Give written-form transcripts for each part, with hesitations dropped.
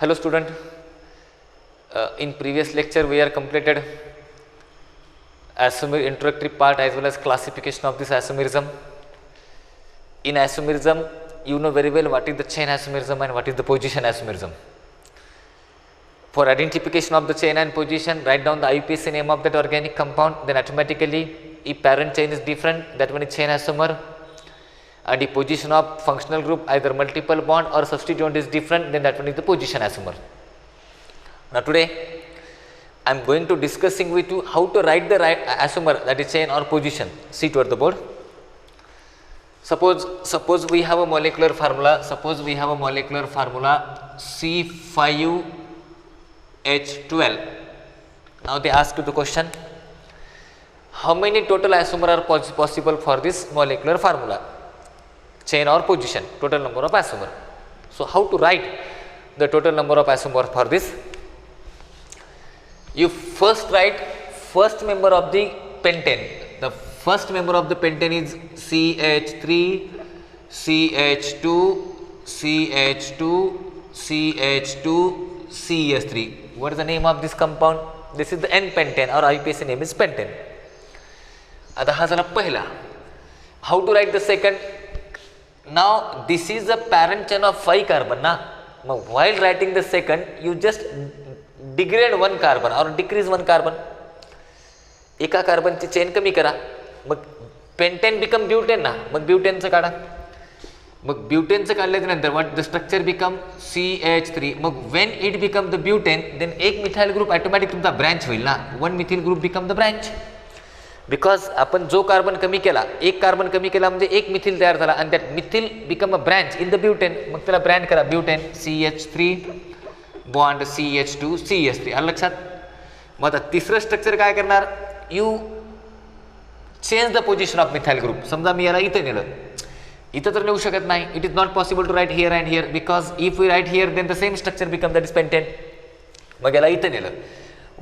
Hello student, in previous lecture we are completed isomer introductory part as well as classification of this isomerism. In isomerism you know very well what is the chain isomerism and what is the position isomerism. For identification of the chain and position, write down the IUPAC name of that organic compound, then automatically if parent chain is different, that one is chain isomer, and the position of functional group either multiple bond or substituent is different, then that one is the position isomer. Now today I am going to discussing with you how to write the right isomer, that is chain or position. See toward the board. Suppose we have a molecular formula. C5H12. Now they ask you the question, how many total isomer are possible for this molecular formula, chain or position, total number of isomer. So how to write the total number of isomer for this? You first write first member of the pentane. The first member of the pentane is CH3, CH2, CH2, CH2, CH3. What is the name of this compound? This is the N-pentane, or IUPAC name is pentane. आता हा झाला पहिला. How to write the second? Now this is a parent chain of 5 carbon ना. While writing the second, you just degrade 1 carbon or decrease 1 carbon. एका कार्बनची chain कमी करा, मग pentane become butane ना, मग ब्यूटेनचं काढा. मग ब्यूटेनचं काढल्यानंतर what the structure become CH3. मग when it become the butane, then एक मिथाइल ग्रुप ऑटोमॅटिक तुमचा ब्रँच होईल ना. 1 methyl group become the branch, because आपण जो कार्बन कमी केला, एक कार्बन कमी केला म्हणजे एक मिथिल तयार झाला, आणि त्यात methyl become a branch in the butane. मग त्याला ब्रँड करा butane, CH3 bond CH2 CH3. आलं लक्षात? मग आता तिसरं स्ट्रक्चर काय करणार, you change the position of methyl group. समजा मी याला इथं नेलं, इथं तर नेऊ शकत नाही. It is not possible to write here and here, because if we write here then the same structure become that is pentane. मग याला इथं नेलं,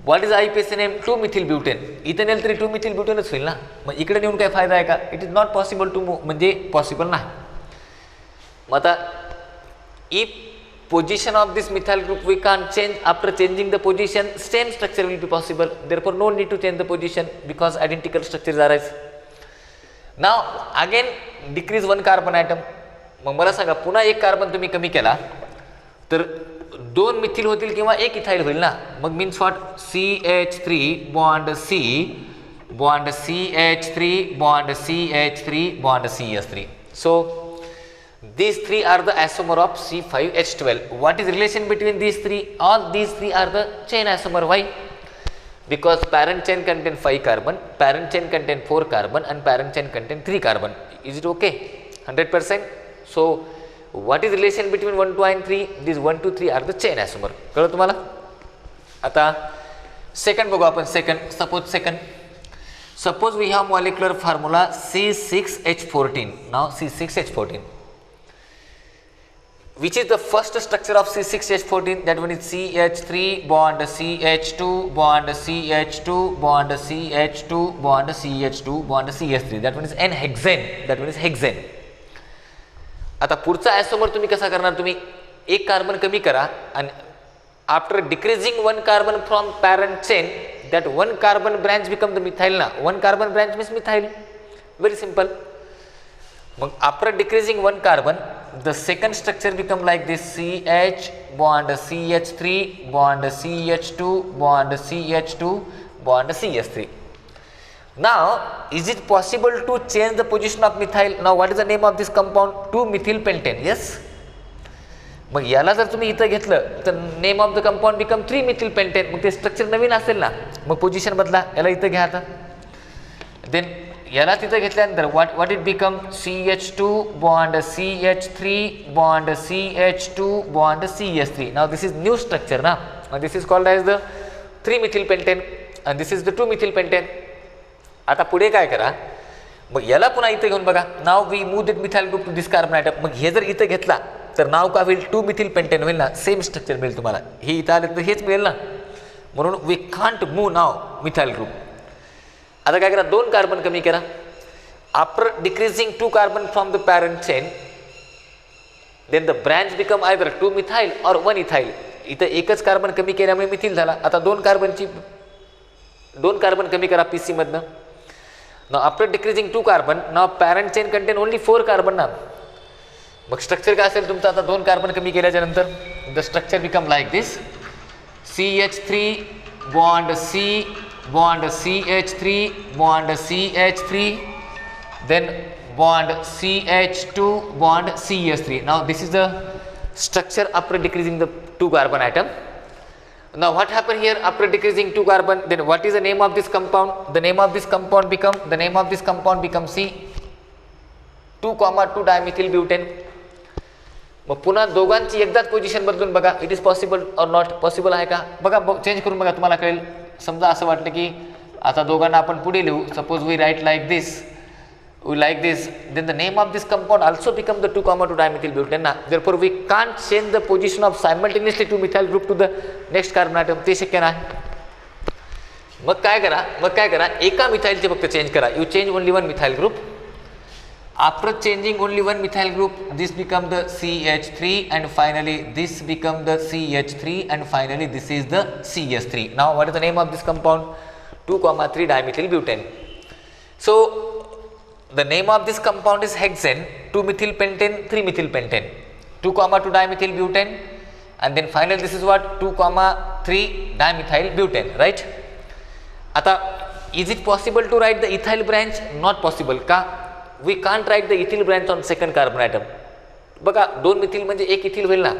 what is IUPAC name, 2 methyl butane. इथं नेलं तरी 2 मिथिल ब्यूटेनच होईल ना. मग इकडे नेऊन काय फायदा आहे का? It is not possible to move, म्हणजे पॉसिबल नाही. मग आता if position of this methyl group we can't change, after changing the position same structure will be possible, therefore no need to change the position because identical structures arise. Now again decrease 1 carbon atom. मग मला सांगा, पुन्हा एक carbon तुम्ही कमी केला तर 2 methyl होतील किंवा एक इथाइल होईल ना. मग means what, CH3 bond C bond CH3 bond CH3 bond CH3. So these 3 are the isomer of C5H12. What is relation between these 3? All these 3 are the chain isomer. Why? Because parent chain contain 5 carbon, parent chain contain 4 carbon, and parent chain contain 3 carbon. Is it okay? 100%. So what is relation between 1, 2 and 3? These 1, 2, 3 are the chain isomer. कळलं तुम्हाला? आता second बघू आपण. Suppose we have molecular formula C6H14. Now C6H14, which is the first structure of C6H14, that one is CH3 bond CH2 bond CH2 bond CH2 bond CH2 bond CH3, that one is N-hexane, that one is hexane. आता पुढचा आयसोमर तुम्ही कसा करणार, तुम्ही एक carbon कमी करा आणि after decreasing 1 carbon from parent chain, that 1 carbon branch become the methyl ना. 1 carbon branch means methyl, very simple. मग after decreasing 1 carbon, the second structure become like this, CH bond CH3 bond CH2 bond CH2 bond CH3. Now is it possible to change the position of methyl? Now what is the name of this compound? 2-methyl pentane. Yes. मग याला जर तुम्ही इथं घेतलं तर name of the compound become 3-methyl pentane. मग ते structure नवीन असेल ना, मग पोझिशन बदला, याला इथं घ्या आता. देन याला तिथं घेतल्यानंतर what it become, CH2 bond CH3 bond CH2 bond CH3. Now this is new structure ना, and this is called as the 3-methyl pentane and this is the 2-methyl pentane. आता पुढे काय करा, मग याला पुन्हा इथं घेऊन बघा. Now we move that methyl group to this carbon atom. मग हे जर इथं घेतला तर नाव काय होईल, 2-methyl pentane होईल ना. सेम स्ट्रक्चर मिळेल तुम्हाला. हे इथं आलं तर हेच मिळेल ना, म्हणून वी कांट मूव नाव मिथाइल ग्रुप. आता काय करा, 2 कार्बन कमी करा. After decreasing 2 carbon from the parent chain, then the branch become either 2-methyl or 1-ethyl. इथं एकच कार्बन कमी केल्यामुळे मिथिल झाला. आता 2 कार्बन कमी करा PC मधनं. Now after decreasing 2 carbon, now parent chain content only 4 carbon ना. मग स्ट्रक्चर काय असेल तुमचं आता 2 कार्बन कमी केल्याच्या नंतर? The structure become like this. CH3 bond C bond CH3 bond CH3, then bond CH2 bond CH3. Now this is the structure after decreasing the 2 carbon atom. Now what happened here after decreasing 2 carbon? Then what is the name of this compound? The name of this compound become C 2,2 dimethyl butane. मग पुन्हा दोघांची एकदाच position बदलून बघा. It is possible or not? Possible आहे का? बघा change करून बघा, तुम्हाला कळेल. समजा असं वाटलं की आता दोघांना आपण पुढे लिहू. Suppose we write like this, then the name of this compound also become the 2,2 dimethyl butane ना. Therefore we can't change the position of simultaneously 2 methyl group to the next carbon atom. ते शक्य नाही. मग काय करा, एका मिथाइलचे फक्त change करा. You change only 1 methyl group. After changing only 1 methyl group, this become the CH3 and finally this become the CH3 and finally this is the CH3. Now what is the name of this compound? 2,3 dimethyl butane. So the name of this compound is hexane, 2-methyl pentane, 3-methyl pentane, 2,2 dimethyl butane, and then finally this is what? 2,3 dimethyl butane, right? आता is it possible to write the ethyl branch? Not possible. का? We can't write the ethyl branch on second carbon atom. बघा 2 methyl म्हणजे 1 ethyl होईल ना.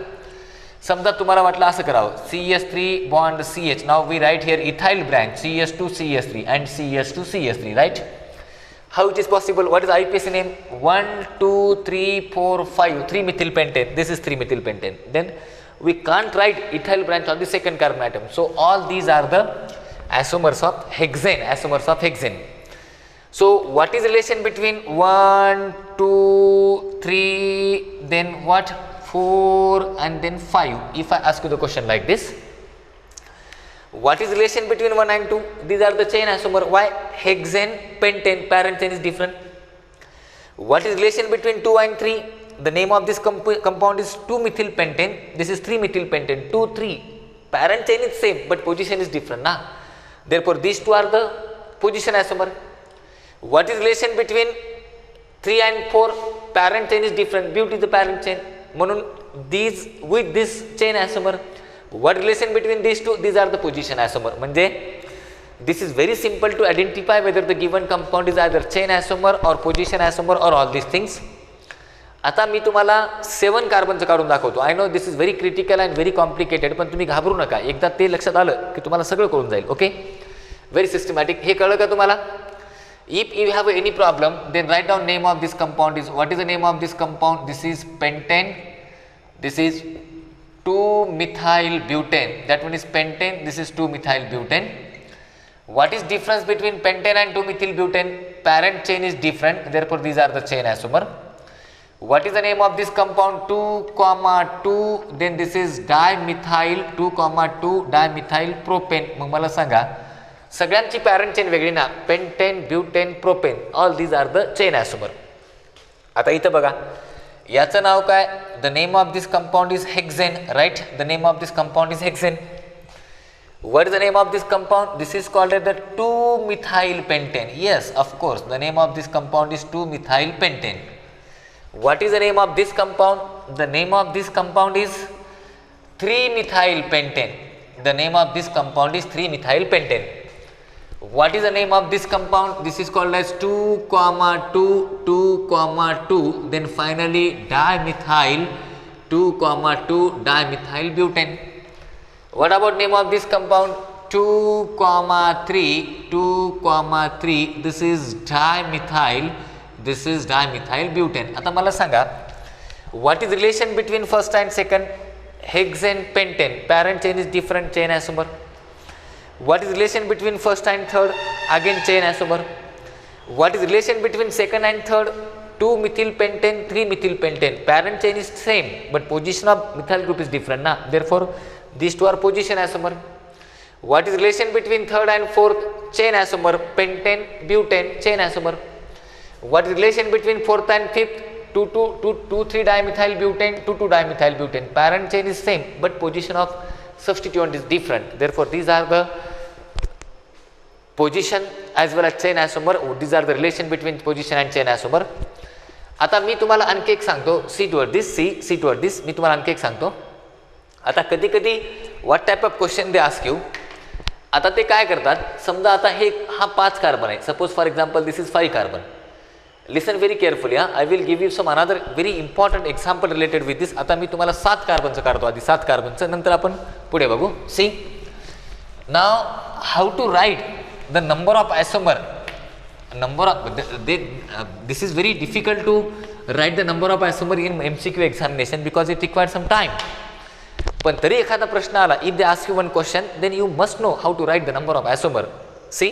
समजा तुम्हाला वाटलं असं करावं, CH3 bond CH. Now we write here ethyl branch CH2 CH3 and CH2 CH3, right? How it is possible? What is IUPAC name? 1 2 3 4 5 3 methyl pentane. This is 3 methyl pentane. Then we can't write ethyl branch on the second carbon atom. So all these are the isomers of hexane. So what is relation between 1 2 3 then what 4 and then 5? If I ask you the question like this, what is relation between 1 and 2? These are the chain isomer. Why? Hexane, pentane, parent chain is different. What is relation between 2 and 3? The name of this compound is 2-methyl pentane. This is 3-methyl pentane. 2 3 parent chain is same but position is different na. Therefore these two are the position isomer. What is relation between 3 and 4? Parent chain is different. But is the parent chain. म्हणून these with this chain isomer. What relation between these two? These are the position isomer. म्हणजे this is very simple to identify whether the given compound is either chain isomer or position isomer or all these things. आता मी तुम्हाला 7 कार्बनचं काढून दाखवतो. I know this is very critical and very complicated, पण तुम्ही घाबरू नका. एकदा ते लक्षात आलं की तुम्हाला सगळं कळून जाईल. Okay, very systematic. हे कळलं का तुम्हाला? If you have any problem, then write down name of this compound is. What is the name of this compound? This is pentane. This is 2-methyl butane. That one is pentane. This is 2-methyl butane. What is difference between pentane and 2-methyl butane? Parent chain is different. Therefore, these are the chain isomer. What is the name of this compound? 2,2. Then this is dimethyl 2,2 dimethyl propane. मग मला सांगा, सगळ्यांची parent chain वेगळी ना. Pentane, butane, propane, all these are the chain isomer. आता इथं बघा, याचं नाव काय? The name of this compound is hexane, right? The name of this compound is hexane. What is the name of this compound? This is called as the 2-methyl pentane. Yes, of course the name of this compound is 2-methyl pentane. What is the name of this compound? The name of this compound is 3-methyl pentane. The name of this compound is 3-methyl pentane. What is the name of this compound? This is called as 2,2 2,2 then finally dimethyl 2,2 dimethyl butane. What about name of this compound? 2,3 2,3 this is dimethyl butane. आता मला सांगा, what is relation between first and second? Hexane, pentane, parent chain is different, chain isomer. What is relation between first and third? Again chain isomer. What is relation between second and third? 2-methyl pentane, 3-methyl pentane, parent chain is same but position of methyl group is different na. Therefore these two are position isomer. What is relation between third and fourth? Chain isomer, pentane, butane, chain isomer. What is relation between fourth and fifth? 2,3 dimethyl butane, 2,2 dimethyl butane, parent chain is same but position of substituent is different. Therefore, these are the position as well as chain isomer. These are the relation between position and chain isomer. आता मी तुम्हाला आणखी एक सांगतो, C toward दिस, C toward दिस. मी तुम्हाला आणखी एक सांगतो. आता कधी कधी what type of question they ask you. आता ते काय करतात, समजा आता हा 5 कार्बन आहे. Suppose for example this is 5 carbon. Listen very carefully. I will give you some another very important example related with this. आता मी तुम्हाला 7 कार्बनचं काढतो आधी, 7 कार्बनचं, नंतर आपण पुढे बघू. See now how to write the number of isomer. This is very difficult to write the number of isomer in MCQ examination because it requires some time. पण तरी एखादा प्रश्न आला, if they ask you one question, then you must know how to write the number of isomer. See,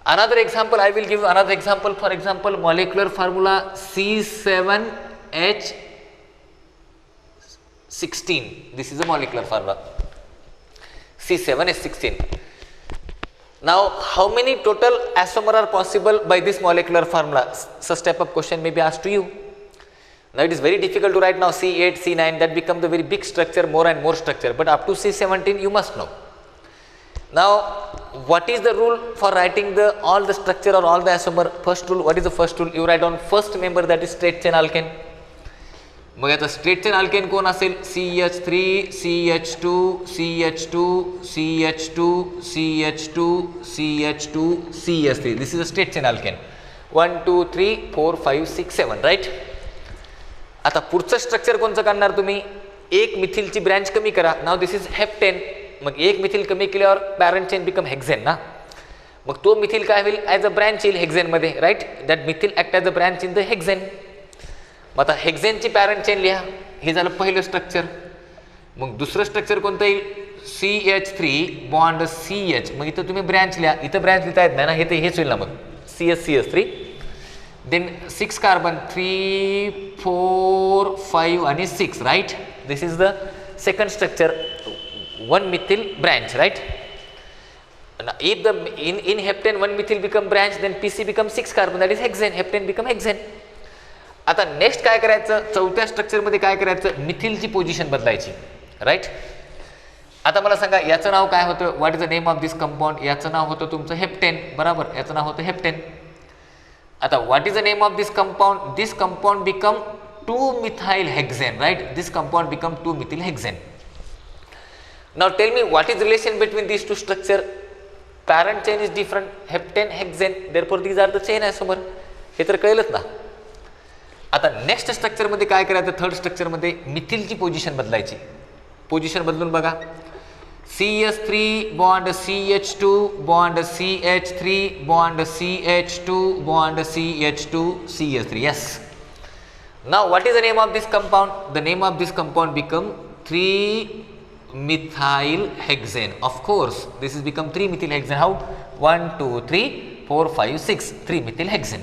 another example, I will give you another example. For example, molecular formula C7H16. This is a molecular formula. C7H16. Now, how many total isomer are possible by this molecular formula? Such type of question may be asked to you. Now, it is very difficult to write now C8, C9, that become the very big structure, more and more structure, but up to C17 you must know. Now, what is the rule for writing all the structure or all the isomer? First rule, what is the first rule? You write down first member, that is straight chain alkane. मग आता straight chain alkane कोण असेल? CH3, CH2, CH2, CH2, CH2, CH2, CH3. This is a straight chain alkane. 1, 2, 3, 4, 5, 6, 7, right. आता पुढचं structure कोणचं काढणार तुम्ही? एक मिथिलची ब्रँच कमी करा. Now this is heptane. मग एक मिथिल कमी केल्यावर पॅरेंट चेन बिकम हेक्झेन ना. मग तो मिथिल काय होईल? ॲज अ ब्रँच येईल हेक्झेनमध्ये, right. That methyl act as a branch in the hexane. मग आता हेक्झेनची पॅरेंट चेन लिहा. हे झालं पहिलं स्ट्रक्चर. मग दुसरं स्ट्रक्चर कोणतं येईल? CH3 bond CH. मग इथं तुम्ही ब्रँच लिहा. इथं ब्रँच लिहिता येत नाही ना, हे तर हेच होईल ना. मग CH3 देन 6 कार्बन 3, 4, 5 आणि 6, right. This is the second structure, 1 methyl branch, right. If the in heptane 1 methyl become branch, then PC become 6 carbon, that is hexane. Heptane become hexane. आता नेक्स्ट काय करायचं? चौथ्या स्ट्रक्चरमध्ये काय करायचं? मिथिलची पोझिशन बदलायची, right. आता मला सांगा, याचं नाव काय होतं? What is the name of this compound? याचं नाव होतं तुमचं हेप्टेन, बरोबर. याचं नाव होतं हेप्टेन. आता what is the name of this compound? This compound become 2 methyl hexane, right. This compound become 2 methyl hexane. Now tell me what is relation between this two structure? Parent chain is different, heptane hexane, therefore these are the chain isomer. हे तर कळलंच ना. आता next स्ट्रक्चरमध्ये काय करायचं? Third स्ट्रक्चरमध्ये मिथिलची position बदलायची. पोझिशन बदलून बघा. CH3 bond CH2 bond CH3 bond CH2 bond CH2 CH3. Yes. Now what is the name of this compound? The name of this compound become 3-methyl hexane. Of course, this is become 3-methyl hexane. How? 1, 2, 3, 4, 5, 6. 3-methyl hexane.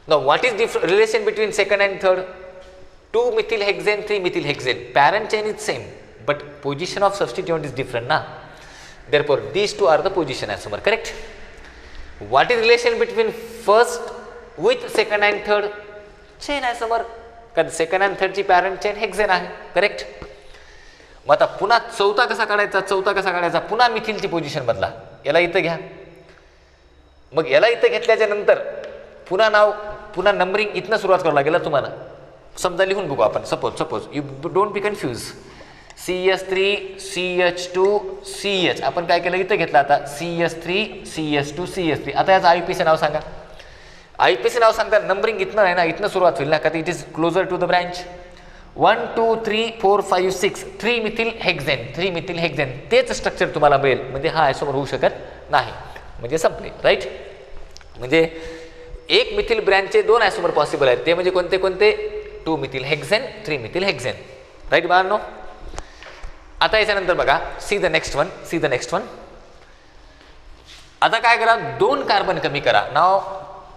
Now what is the relation between second and third? 2-methyl hexane, 3-methyl hexane. Parent chain is same, but position of substituent is different na. Therefore these two are the position isomer, correct? What is relation between first with second and third? Chain isomer. कारण second and third ची parent chain hexane आहे, correct? मग आता पुन्हा चौथा कसा काढायचा? पुन्हा मिथिलची पोझिशन बदला. याला इथं घ्या. मग याला इथं घेतल्याच्या नंतर पुन्हा नंबरिंग इथनं सुरुवात करावं लागेल तुम्हाला. समजा लिहून बघू आपण. Suppose you don't be confuse. CH3 CH2 CH. आपण काय केलं? इथं घेतलं. आता CH3 CH2 CH3. आता याचं IUPAC नाव सांगा. IUPAC नाव सांगता नंबरिंग इथनं आहे ना, इथनं सुरुवात होईल ना, का it is closer to the branch. 1, 2, 3, 4, 5, 6. 3-methyl hexane. 3-methyl hexane. तेच स्ट्रक्चर तुम्हाला मिळेल. म्हणजे हा आयसोमर होऊ शकत नाही. म्हणजे संपले, राईट. म्हणजे एक मिथिल ब्रँचचे 2 आयसोमर पॉसिबल आहेत. ते म्हणजे कोणते? 2-methyl hexane, 3-methyl hexane, right बाळांनो. आता याच्यानंतर बघा, सी द नेक्स्ट वन. आता काय करा? 2 कार्बन कमी करा. Now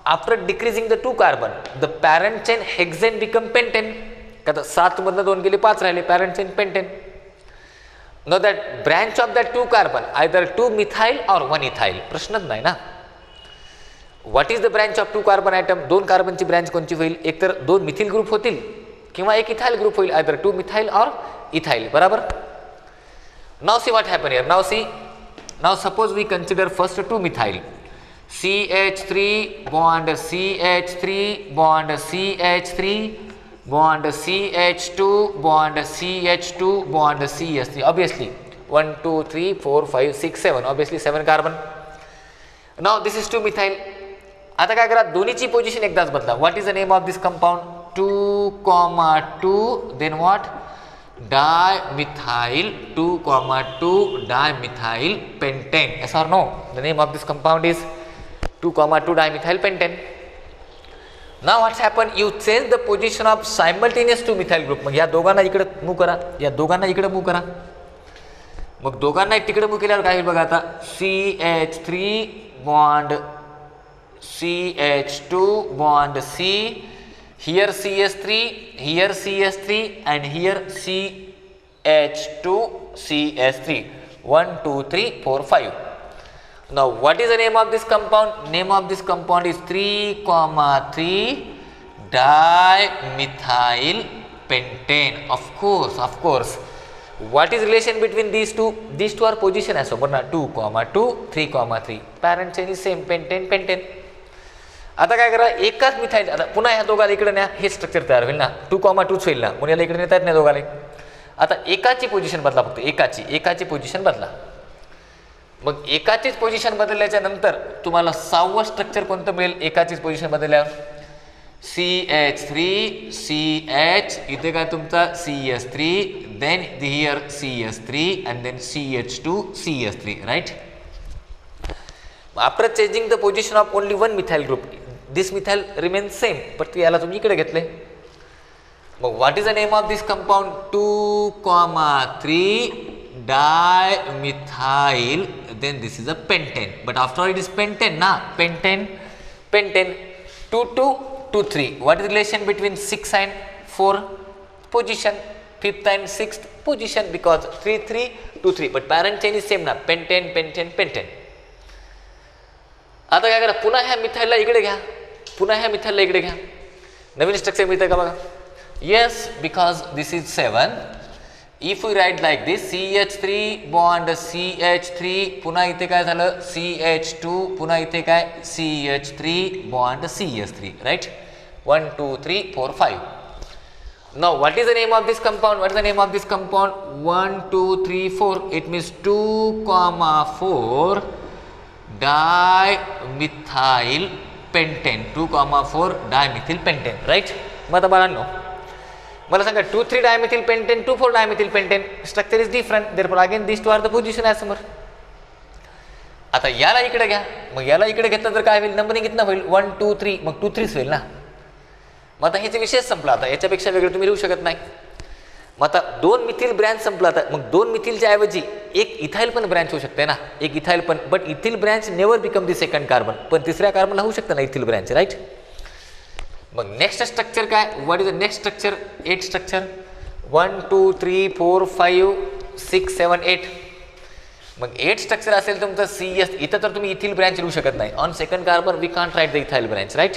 after decreasing the 2 carbon, the parent chain hexane become pentane. का तर 7 मधनं 2 गेले, 5 राहिले. Parent chain pentane. No that branch of that 2 carbon either 2 methyl or 1 ethyl. प्रश्नच नाही ना. What is the branch of 2 carbon item? 2 कार्बनची branch कोणची होईल? एकतर 2 मिथिल ग्रुप होतील किंवा 1 इथाइल ग्रुप होईल. आयदर 2 मिथाइल और इथाइल, बरोबर. Now see what happened here. Now see, now suppose we consider first 2-methyl. CH3 bond CH3 bond CH3 bond CH2 bond CH2 bond CH3. Obviously 1 2 3 4 5 6 7, obviously 7 carbon. Now this is 2-methyl. आता काय करा, दोन्हीची position एकदाच बदला. What is the name of this compound? 2,2 then what? Dimethyl 2,2 dimethyl pentane. Yes or no? The name of this compound is 2,2 dimethyl pentane. Now what's happened? You change the position of simultaneous 2-methyl group. मग या दोघांना इकडे move करा, या दोघांना इकडे move करा. मग दोघांना तिकडे मूव्ह केल्यावर काय होईल बघा आता? CH3 bond CH2 bond C, here CH3, here CH3 and here CH2 CH3. 1 2 3 4 5. Now what is the name of this compound? Name of this compound is 3,3 dimethyl pentane. Of course. What is relation between these two? These two are position as so. 2,2 3,3. Parent chain is same, pentane. आता काय करा, एकाच methyl, आता पुन्हा ह्या दोघाला इकडे न्या, हे स्ट्रक्चर तयार होईल ना, 2,2 होईल ना, म्हणून याला इकडे नेता येत नाही दोघाला. आता एकाची पोझिशन बदला, फक्त एकाची पोझिशन बदला. मग एकाचीच पोझिशन बदलल्याच्या नंतर तुम्हाला 6वं स्ट्रक्चर कोणतं मिळेल? एकाचीच पोझिशन बदलल्यावर CH3 CH, इथे काय तुमचा CH3, then here CH3 and then CH2 CH3, right. After changing the position of only one methyl group, this methyl remains same, but याला तुम्ही इकडे घेतले. मग what is the name of this compound? 2,3 dimethyl, then this is a pentane. But after all it is pentane na, pentane. 2 2 2 3. What is the relation between 6 and 4? Position. 5th and 6th position, because 3 3 2 3. But parent chain is same na, pentane. आता काय करा, पुन्हा ह्या मिथाईलला इकडे घ्या, नवीन structure मिळतं का बघा. Yes, because this is 7. If you write like this, CH3 bond CH3, पुन्हा इथे काय झालं CH2, पुन्हा इथे काय CH3 bond CH3, right. 1 2 3 4 5. Now what is the name of this compound? 1 2 3 4. It means 2,4 dimethyl pentane. 2,4 dimethyl pentane, right. मग आता बाळांनो मला सांगा 2 3 dimethyl pentane, 2 4 dimethyl pentane, structure is different, therefore again these two are the position as समोर. आता याला इकडे घ्या, मग याला इकडे घेतलं तर काय होईल? नंबरिंग कितना होईल? 1 2 3, मग 2 3 होईल ना. मग आता ह्याचा विषय संपला. आता याच्यापेक्षा वेगळं तुम्ही लिहू शकत नाही. मग आता 2 मिथिल ब्रँच संपला. आता मग 2 मिथिलच्या ऐवजी एक इथाइल पण ब्रँच होऊ शकते ना, एक इथाइल पण. But ethyl branch never become the second carbon, पण तिसऱ्या कार्बनला होऊ शकतं ना इथिल ब्रँच, राईट. मग नेक्स्ट स्ट्रक्चर काय? What is the next structure? 8 structure. 1 2 3 4 5 6 7 8. मग 8 स्ट्रक्चर असेल तुमचं CS. इथं तर तुम्ही इथिल ब्रँच लिहू शकत नाही. On second carbon we can't write the ethyl branch, right.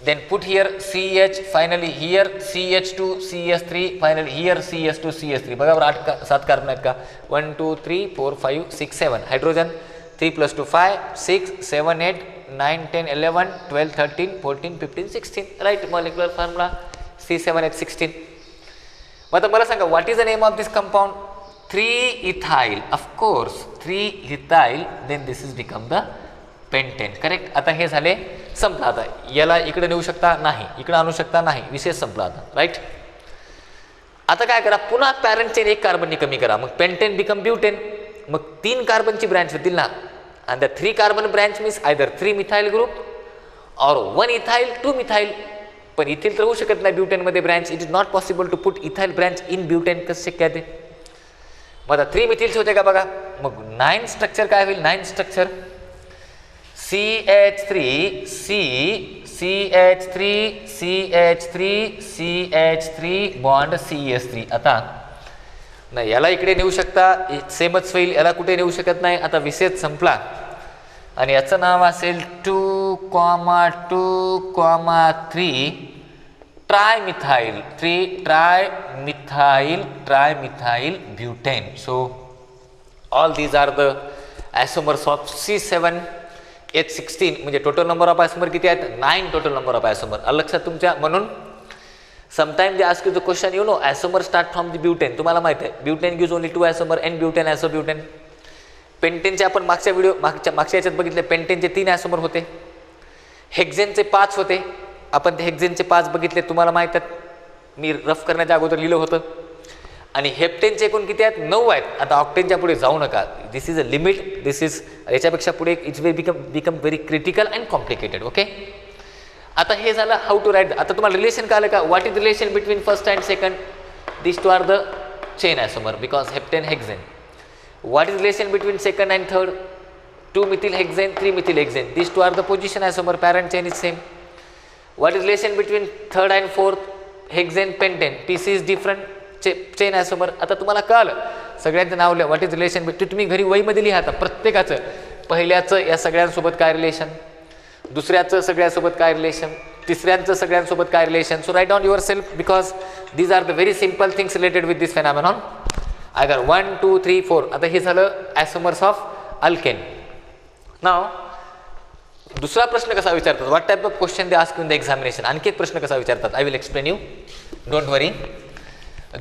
Then put here CH, finally here CH2 CH3, finally here CH2 CH3. बघा बरं 7 कार्बन आहेत का? 1 2 3 4 5 6 7. Hydrogen 3 + 2 5 6 7 8 9 10 11 12 13 14 15 16, right. Molecular formula C7H16. मग आता मला सांगा what is the name of this compound? 3-ethyl. Of course 3-ethyl, then this is become the pentane, correct. आता हे झाले, संपला. आता याला इकडे नेऊ शकता नाही, इकडे आणू शकता नाही, विषय संपला आता, राईट. आता काय करा, पुन्हा पॅरेंट चेन एक कार्बननी कमी करा, मग पेंटेन बिकम ब्युटेन. मग 3 कार्बनची ब्रँच होतील ना, and the 3 carbon branch means either 3 methyl group or 1 ethyl 2 methyl. पण इथिल तर होऊ शकत नाही ब्युटेन मध्ये branch. It is not possible to put ethyl branch in butane. कसं शक्य आहे ते? मग आता 3 मिथिल्स होते का बघा. मग 9 स्ट्रक्चर काय होईल? 9 structure CH3 C CH3 CH3 CH3 bond CH3. आता नाही, याला इकडे नेऊ शकता, सेमच होईल. याला कुठे नेऊ शकत नाही. आता विषय संपला. आणि याचं नाव असेल 2,2,3 trimethyl, trimethyl butane. So all these are the isomers of C7H16. म्हणजे टोटल नंबर ऑफ आयसोमर किती आहेत? 9 टोटल नंबर ऑफ आयसोमर. लक्षात तुमच्या. म्हणून sometime they ask you the question, you know isomer start from the butane. तुम्हाला माहिती आहे butane gives only 2 isomer, N butane, isobutane. पेंटेनचे आपण मागच्या याच्यात बघितले, पेंटेनचे 3 आयसोमर होते, हेक्झेनचे 5 होते. आपण ते हेक्झेनचे 5 बघितले, तुम्हाला माहित आहेत, मी रफ करण्याच्या अगोदर लिहिलं होतं. आणि हेप्टेनचे एकूण किती आहेत? 9 आहेत. आता ऑक्टेनच्या पुढे जाऊ नका, this is a limit, this is याच्यापेक्षा पुढे it's become very critical and complicated. Okay, आता हे झालं हाऊ टू राईट. आता तुम्हाला रिलेशन कळलं का? What is relation between first and second? This two are the chain isomer because heptane hexane. What is relation between second and third? 2-methyl hexane, 3-methyl hexane. These two are the position isomer, parent chain is same. What is relation between third and fourth? Hexane, pentane. PC is different, chain isomer. आता तुम्हाला कळलं सगळ्यांचं नाव लिहा. What is relation between, तुम्ही घरी वहीमध्ये लिहा आता प्रत्येकाचं. पहिल्याचं या सगळ्यांसोबत काय रिलेशन, दुसऱ्याचं सगळ्यांसोबत काय रिलेशन, तिसऱ्यांचं सगळ्यांसोबत काय relation. So write down yourself because these are the very simple things related with this phenomenon. Either 1, 2, 3, 4. आता हे झालं आयसोमर्स ऑफ अल्केन. नाव दुसरा प्रश्न कसा विचारतात? What type of question they ask in the examination. आणखी एक प्रश्न कसा विचारतात? I will explain you, don't worry.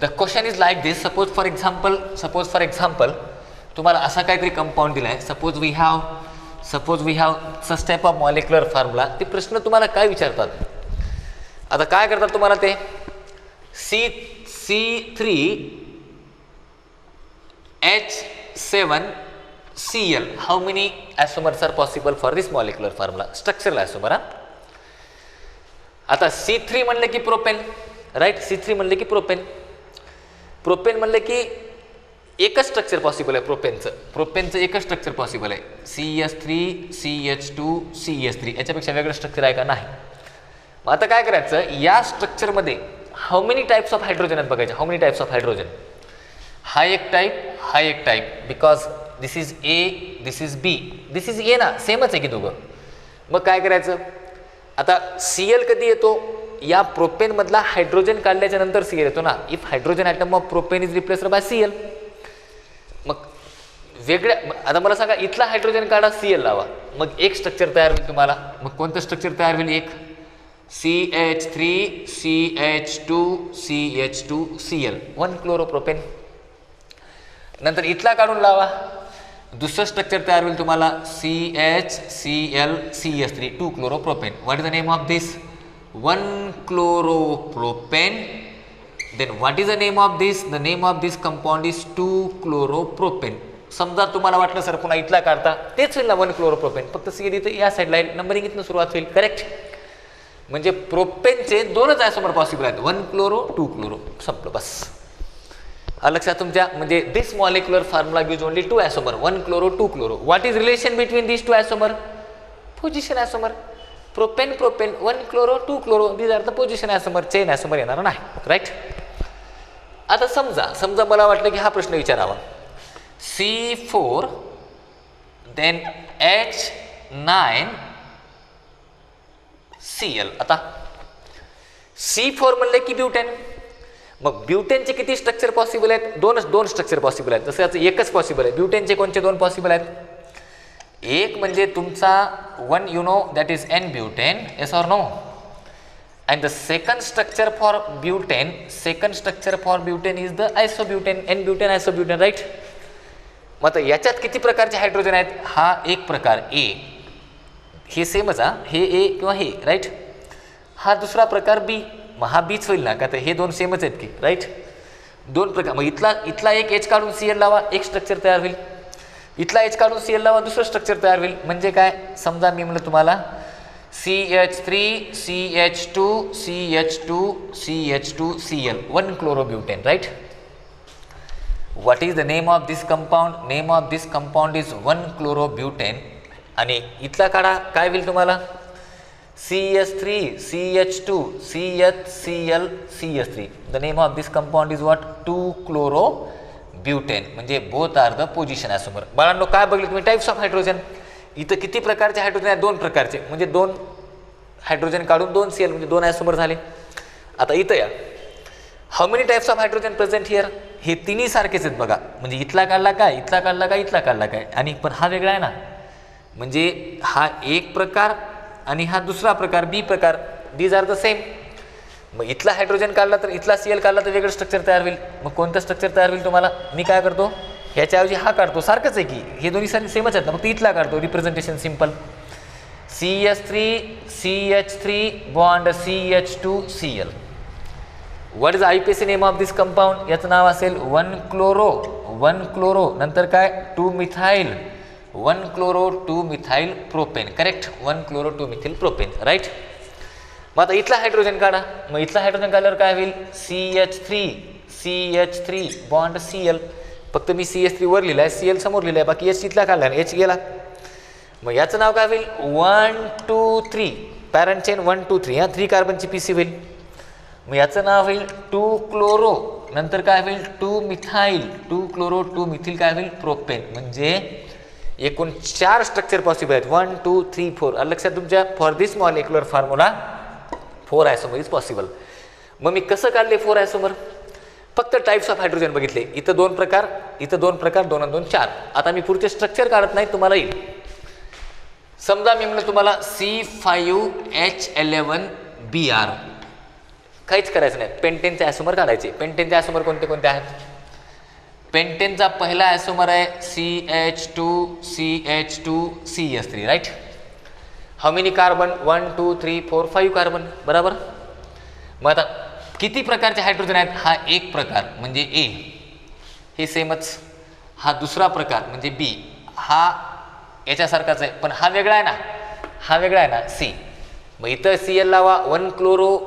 The question is like this. Suppose for example तुम्हाला असा काहीतरी कंपाऊंड दिला आहे. Suppose we have such type of molecular formula. ते प्रश्न तुम्हाला काय विचारतात? आता काय करतात तुम्हाला ते C3H7Cl. how many isomers are possible for this molecular formula? Structural isomer. आता C3 म्हणले की प्रोपेन, राईट. C3 म्हणले की प्रोपेन म्हणले की एकच स्ट्रक्चर पॉसिबल आहे. प्रोपेनचं एकच स्ट्रक्चर पॉसिबल आहे. CH3 CH2 CH3. याच्यापेक्षा वेगळं स्ट्रक्चर आहे का? नाही. मग आता काय करायचं, या स्ट्रक्चरमध्ये how many types of hydrogen आहेत बघायचे. How many types of hydrogen? हा एक type because this is A, this is B, this is A ना, सेमच आहे की दोघं. मग काय करायचं, आता Cl कधी येतो? या प्रोपेन मधला हायड्रोजन काढल्याच्या नंतर Cl येतो ना. If hydrogen atom of propane is replaced by Cl. मग वेगळ्या, आता मला सांगा, इथला हायड्रोजन काढा, Cl लावा, मग एक स्ट्रक्चर तयार होईल तुम्हाला. मग कोणतं स्ट्रक्चर तयार होईल? एक CH3 CH2 CH2 Cl, 1 chloropropane. नंतर इथला काढून लावा, दुसरं स्ट्रक्चर तयार होईल तुम्हाला CHCl CH3, 2 chloropropane. What is the name of this? 1 chloropropane. Then what is the name of this? The name of this compound is 2 chloropropane. समजा तुम्हाला वाटलं सर पुन्हा इथला काढता, तेच होईल ना 1 क्लोरोप्रोपेन, फक्त Cl इथं या साईडला येईल, नंबरिंग इथनं सुरुवात होईल. करेक्ट. म्हणजे प्रोपेनचे 2च आयसोमर पॉसिबल आहेत, 1 क्लोरो 2 क्लोरो. संपलं, बस. लक्षात तुमच्या. म्हणजे this molecular formula gives only 2 isomer, 1 chloro 2 chloro. What is relation between this 2 isomer? Position isomer. Propane 1 chloro 2 chloro, these are the position isomer. Chain isomer येणार नाही, राईट. आता समजा मला वाटलं की हा प्रश्न विचारावा. C4 then H9Cl. आता C4 म्हणले की ब्युटेन. मग ब्युटेनचे किती स्ट्रक्चर पॉसिबल आहेत? दोन स्ट्रक्चर पॉसिबल आहेत. जसं याचं एकच पॉसिबल आहे. ब्युटेनचे कोणते 2 पॉसिबल आहेत? एक म्हणजे तुमचा 1 you know that is N butane, yes or no. And the second structure for butane is the isobutane, N butane isobutane, right. मग आता याच्यात किती प्रकारचे हायड्रोजन आहेत? हा एक प्रकार A, हे सेमच, हे A किंवा हे, राईट. हा दुसरा प्रकार B, मग हा बीच होईल ना, का तर हे 2 सेमच आहेत की, राईट. 2 प्रकार. मग इथला एक H काढून Cl लावा, एक स्ट्रक्चर तयार होईल. इथला H काढून Cl लावा, दुसरं स्ट्रक्चर तयार होईल. म्हणजे काय, समजा मी म्हणलं तुम्हाला CH3 CH2 CH2 CH2 Cl, 1 chlorobutane, right. What is the name of this compound? Name of this compound is 1 chlorobutane. आणि इथला काढा, काय होईल तुम्हाला? CH3 CH2 CHCl CH3. The name of this compound is what? 2 क्लोरोब्युटेन. म्हणजे both R the position आयसोमर. बाळांनो, काय बघले तुम्ही? Types of hydrogen. इथं किती प्रकारचे हायड्रोजन आहेत? 2 प्रकारचे. म्हणजे 2 हायड्रोजन काढून 2 Cl, म्हणजे 2 आयसोमर झाले. आता इथं या, how many types of hydrogen present here, हे तिन्ही सारखेच आहेत बघा, म्हणजे इथला काढला काय, इथला काढला काय, इथला काढला काय, आणि पण हा वेगळा आहे ना, म्हणजे हा एक प्रकार आणि हा दुसरा प्रकार बी प्रकार, दीज आर द सेम. मग इथला हायड्रोजन काढला तर इथला Cl काढला तर वेगळं स्ट्रक्चर तयार होईल. मग कोणतं स्ट्रक्चर तयार होईल तुम्हाला, मी काय करतो ह्याच्याऐवजी हा काढतो, सारखंच आहे की हे दोन्ही सेमच आहेत ना, फक्त इथला काढतो, representation simple. CH3 bond CH2Cl. What is IUPAC name of this compound, याचं नाव असेल 1-क्लोरो, नंतर काय 2-मिथाइल, 1-क्लोरो 2-मिथाइल प्रोपेन, करेक्ट, 1-क्लोरो 2-मिथाइल प्रोपेन, राईट. मग आता इथला हायड्रोजन काढा, मग इथला हायड्रोजन काढल्यावर काय होईल, CH3 बॉन्ड Cl, फक्त मी CH3 वर लिहिला आहे, Cl समोर लिहिला आहे, बाकी H इथला काढला आणि H गेला. मग याचं नाव काय होईल 1-2-3, पॅरंट चेन 1-2-3, 3 कार्बनची PC होईल. मग याचं नाव होईल 2-क्लोरो, नंतर काय होईल 2-मिथाइल, 2-क्लोरो 2-मिथिल काय होईल प्रोपेन, म्हणजे एकूण 4 स्ट्रक्चर पॉसिबल आहेत, 1, 2, 3, 4. लक्षात तुमच्या, for this molecular formula 4 isomer is possible. मग मी कसं काढले 4 आयसोमर, फक्त टाइप्स ऑफ हायड्रोजन बघितले, इथं 2 प्रकार, इथं 2 प्रकार, 2 आणि 2 4. आता मी पुढचे स्ट्रक्चर काढत नाही, तुम्हाला येईल. समजा मी म्हणलं तुम्हाला C5H11Br, काहीच करायचं नाही, पेंटेनचे आयसोमर काढायचे. पेंटेनचे आयसोमर कोणते कोणते आहेत, पेंटेनचा पहिला आयसोमर आहे CH2CH2CH3, right. How many carbon, 1, 2, 3, 4, 5 carbon, बरोबर. मग आता किती प्रकारचे हायड्रोजन आहेत, हा एक प्रकार म्हणजे A, हे सेमच. हा दुसरा प्रकार म्हणजे B, हा याच्यासारखाच आहे, पण हा वेगळा आहे ना, हा वेगळा आहे ना C. मग इथं Cl लावा, 1-क्लोरो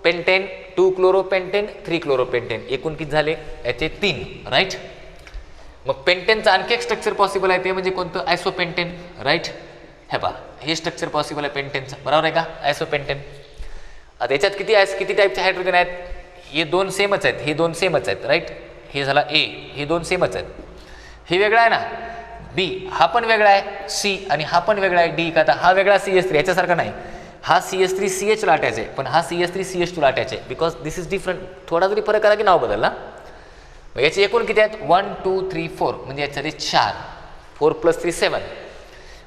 पेंटेन, 2-क्लोरो पेंटेन, 3-क्लोरो पेंटेन, एकूण किती झाले याचे 3, राईट. मग पेंटेनचं आणखी एक स्ट्रक्चर पॉसिबल आहे, ते म्हणजे कोणतं, आयसोपेंटेन, राईट. हे पहा, हे स्ट्रक्चर पॉसिबल आहे पेंटेनचं, बरोबर आहे का, आयसोपेंटेन. आता याच्यात किती टाईपचे हायड्रोजन आहेत, हे 2 सेमच आहेत, हे 2 सेमच आहेत, राईट. हे झाला A, हे 2 सेमच आहेत. हे वेगळा आहे ना B, हा पण वेगळा आहे C, आणि हा पण वेगळा आहे D. का, आता हा वेगळा CH3, याच्यासारखा नाही, हा CH3CH ला अटॅच आहे, पण हा CH3CH2 ला अटॅच आहे, बिकॉज दिस इज डिफरंट. थोडा जरी फरक आला की नाव बदलला. मग याचे एकूण किती आहेत, 1, 2, 3, 4, म्हणजे याच्यात 4, 4 + 3 7,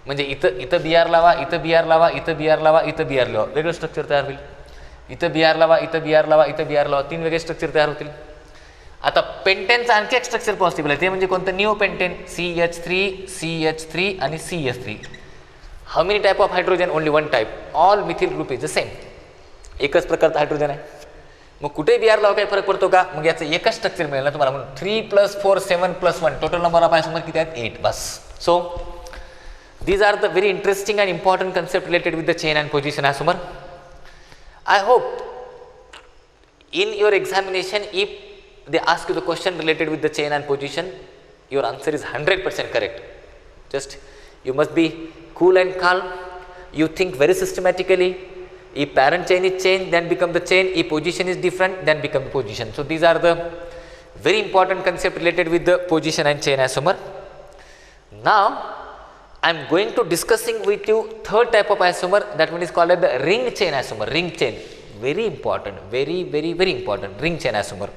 म्हणजे इथं Br लावा, इथं Br लावा, इथं Br लावा, इथं Br लावा, वेगळं स्ट्रक्चर तयार होईल. इथं Br लावा, इथं Br लावा, इथं Br लावा, 3 वेगळे स्ट्रक्चर तयार होतील. आता पेंटेनचं आणखी एक स्ट्रक्चर पॉसिबल आहे, ते म्हणजे कोणतं, निओपेंटेन, CH3 आणि CH3. How many type of hydrogen, only 1 type, all methyl group is the same, एकच प्रकारचा हायड्रोजन आहे. मग कुठे Br लावा काही फरक पडतो का, मग याचं एकच स्ट्रक्चर मिळेल ना तुम्हाला, म्हणून 3 + 4 7 + 1, टोटल नंबर ऑफ आयसोमर किती आहेत, 8, बस. So these are the very interesting and important concept related with the chain and position isomer. I hope in your examination, if they ask you the question related with the chain and position, your answer is 100% correct. Just you must be cool and calm. You think very systematically. If parent chain is changed, then become the chain. If position is different, then become the position. So these are the very important concept related with the position and chain isomer. Now I am going to discussing with you third type of isomer, that one is called as the ring chain isomer. Ring chain, very important, very important, ring chain isomer.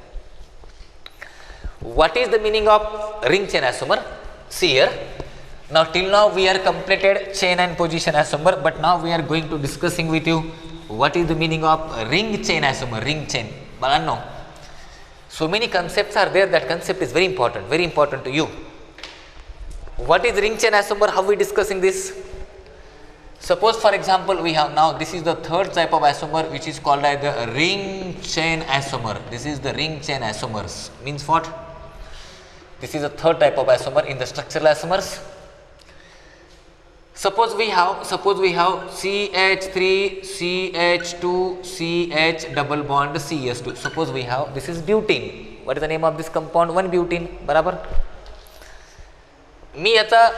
What is the meaning of ring chain isomer? See here. Now till now we are completed chain and position isomer, but now we are going to discussing with you what is the meaning of ring chain isomer. Ring chain, balanno, so many concepts are there, that concept is very important to you. What is ring chain isomer, how we discussing this? Suppose for example we have, now this is the third type of isomer, which is called as the ring chain isomer. This is the ring chain isomers, means what? This is the third type of isomer in the structural isomers. Suppose we have CH3 CH2 CH double bond CH2. Suppose we have, this is butene. What is the name of this compound? 1-butene, बराबर. मी याचा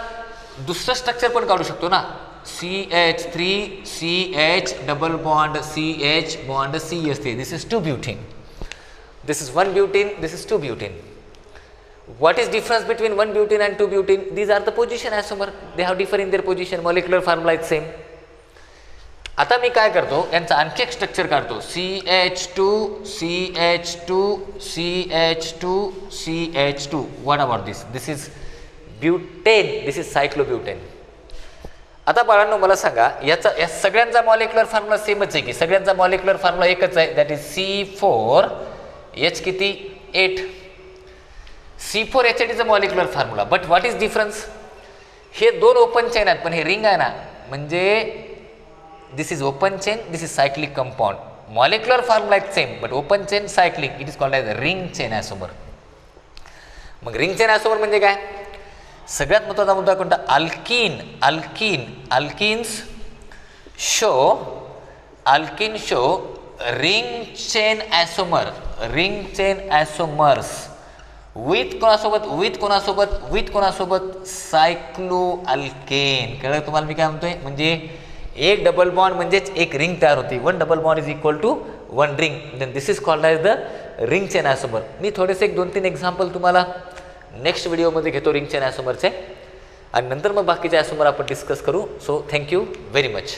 दुसरं structure पण काढू शकतो ना, CH3 CH double bond CH bond CH3. This is 2-butene. This is 1-butene. This is 2-butene. What is difference between 1-butene and 2-butene? These are the position isomer. They have differ in their position. Molecular formula is same. आता मी काय करतो, यांचं आणखी एक structure काढतो. CH2 CH2 CH2 CH2. What about this? This is butane, this is cyclobutane. आता बाळांनो मला सांगा, या सगळ्यांचा मॉलिक्युलर फॉर्म्युला सेमच आहे की? सगळ्यांचा मॉलिक्युलर फॉर्म्युला एकच आहे, दॅट इज C4H किती 8. C4H8 is a molecular formula, but what is difference? हे दोन ओपन चेन आहेत, पण हे रिंग आहे ना, म्हणजे this is open chain, this is cyclic compound. Molecular formula is same, but open chain cyclic, it is called as ring chain isomer. मग ring chain आयसोमर म्हणजे काय? सगळ्यात महत्त्वाचा मुद्दा कोणता? Alkenes show ring chain isomers with कोणासोबत सायक्लो alkane. कळलं तुम्हाला मी काय म्हणतोय? म्हणजे एक डबल बॉन्ड म्हणजेच एक रिंग तयार होती. 1 double bond is equal to 1 ring. Then this is called as the ring chain isomer. मी थोडेसे 2-3 एक्झाम्पल तुम्हाला नेक्स्ट व्हिडिओमध्ये घेतो रिंग चेन आयसोमरचे, आणि नंतर मग बाकीचे आयसोमर आपण डिस्कस करू. So thank you very much.